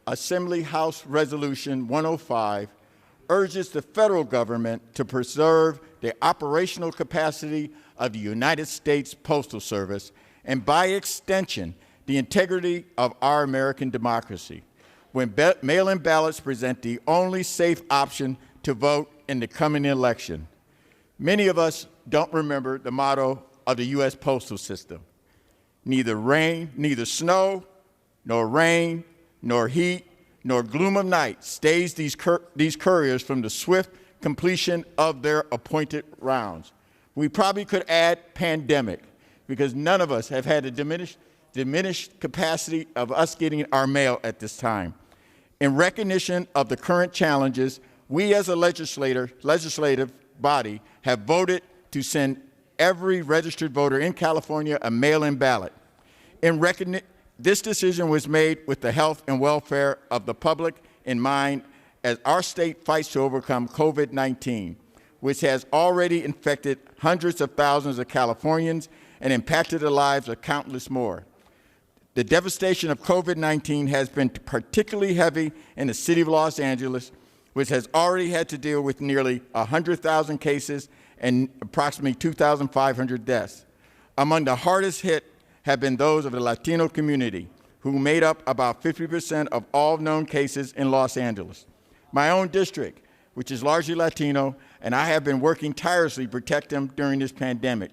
Assembly House Resolution 105 urges the federal government to preserve the operational capacity of the United States Postal Service and, by extension, the integrity of our American democracy, when mail-in ballots present the only safe option to vote in the coming election. Many of us don't remember the motto of the U.S. postal system: neither snow, nor rain, nor heat, nor gloom of night stays these couriers from the swift completion of their appointed rounds. We probably could add pandemic, because none of us have had a diminished capacity of us getting our mail at this time. In recognition of the current challenges, we as a legislative body have voted to send every registered voter in California a mail-in ballot. This decision was made with the health and welfare of the public in mind as our state fights to overcome COVID-19, which has already infected hundreds of thousands of Californians and impacted the lives of countless more. The devastation of COVID-19 has been particularly heavy in the city of Los Angeles, which has already had to deal with nearly 100,000 cases and approximately 2,500 deaths. Among the hardest hit have been those of the Latino community, who made up about 50% of all known cases in Los Angeles. My own district, which is largely Latino, and I have been working tirelessly to protect them during this pandemic.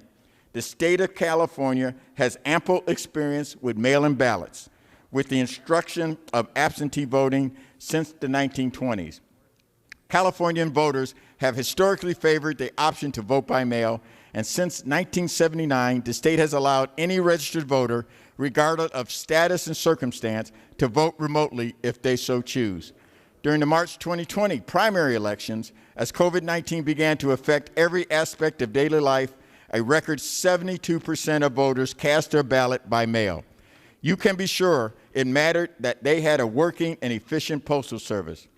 The state of California has ample experience with mail-in ballots, with the instruction of absentee voting since the 1920s. Californian voters have historically favored the option to vote by mail, and since 1979, the state has allowed any registered voter, regardless of status and circumstance, to vote remotely if they so choose. During the March 2020 primary elections, as COVID-19 began to affect every aspect of daily life, a record 72% of voters cast their ballot by mail. You can be sure it mattered that they had a working and efficient postal service.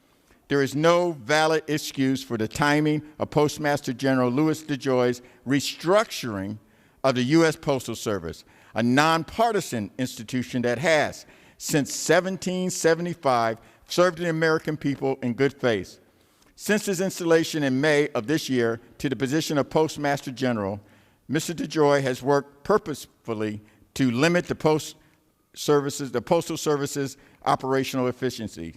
There is no valid excuse for the timing of Postmaster General Louis DeJoy's restructuring of the U.S. Postal Service, a nonpartisan institution that has, since 1775, served the American people in good faith. Since his installation in May of this year to the position of Postmaster General, Mr. DeJoy has worked purposefully to limit the Postal Service's operational efficiency.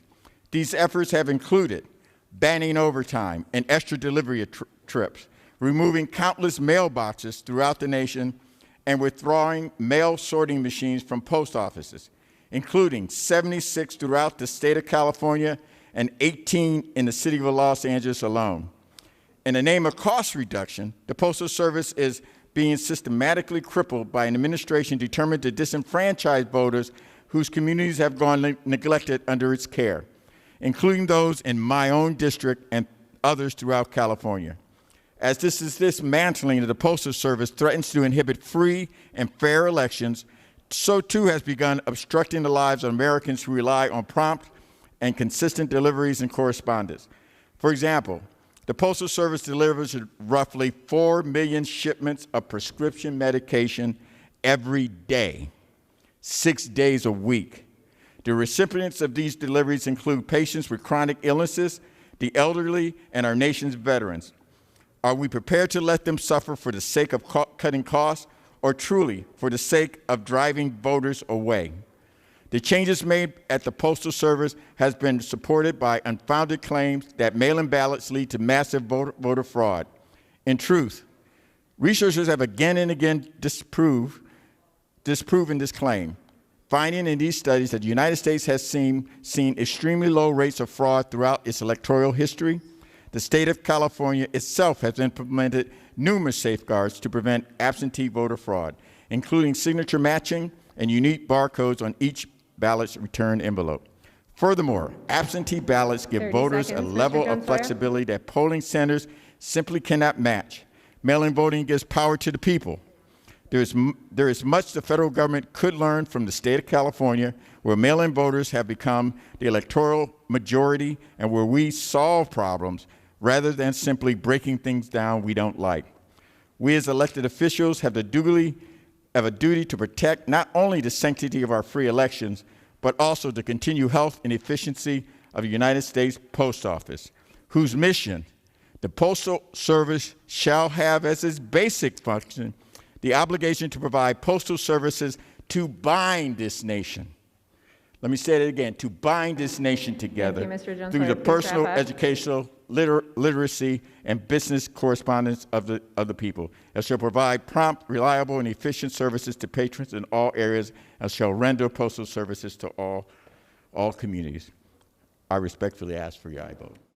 These efforts have included banning overtime and extra delivery trips, removing countless mailboxes throughout the nation, and withdrawing mail sorting machines from post offices, including 76 throughout the state of California and 18 in the city of Los Angeles alone. In the name of cost reduction, the Postal Service is being systematically crippled by an administration determined to disenfranchise voters whose communities have gone neglected under its care, including those in my own district and others throughout California. As this dismantling of the Postal Service threatens to inhibit free and fair elections, so too has begun obstructing the lives of Americans who rely on prompt and consistent deliveries and correspondence. For example, the Postal Service delivers roughly 4 million shipments of prescription medication every day, 6 days a week. The recipients of these deliveries include patients with chronic illnesses, the elderly, and our nation's veterans. Are we prepared to let them suffer for the sake of cutting costs, or truly for the sake of driving voters away? The changes made at the Postal Service has been supported by unfounded claims that mail-in ballots lead to massive voter fraud. In truth, researchers have again and again disproven this claim, finding in these studies that the United States has seen extremely low rates of fraud throughout its electoral history. The state of California itself has implemented numerous safeguards to prevent absentee voter fraud, including signature matching and unique barcodes on each ballot's return envelope. Furthermore, absentee ballots give voters a level of flexibility that polling centers simply cannot match. Mail-in voting gives power to the people. There is much the federal government could learn from the state of California, where mail-in voters have become the electoral majority and where we solve problems rather than simply breaking things down we don't like. We as elected officials have a duty to protect not only the sanctity of our free elections, but also to continue health and efficiency of the United States Post Office, whose mission the Postal Service shall have as its basic function the obligation to provide postal services to bind this nation. Let me say it again, to bind this nation together through the personal, educational, literacy, and business correspondence of the people, and shall provide prompt, reliable, and efficient services to patrons in all areas, and shall render postal services to all communities. I respectfully ask for your aye vote.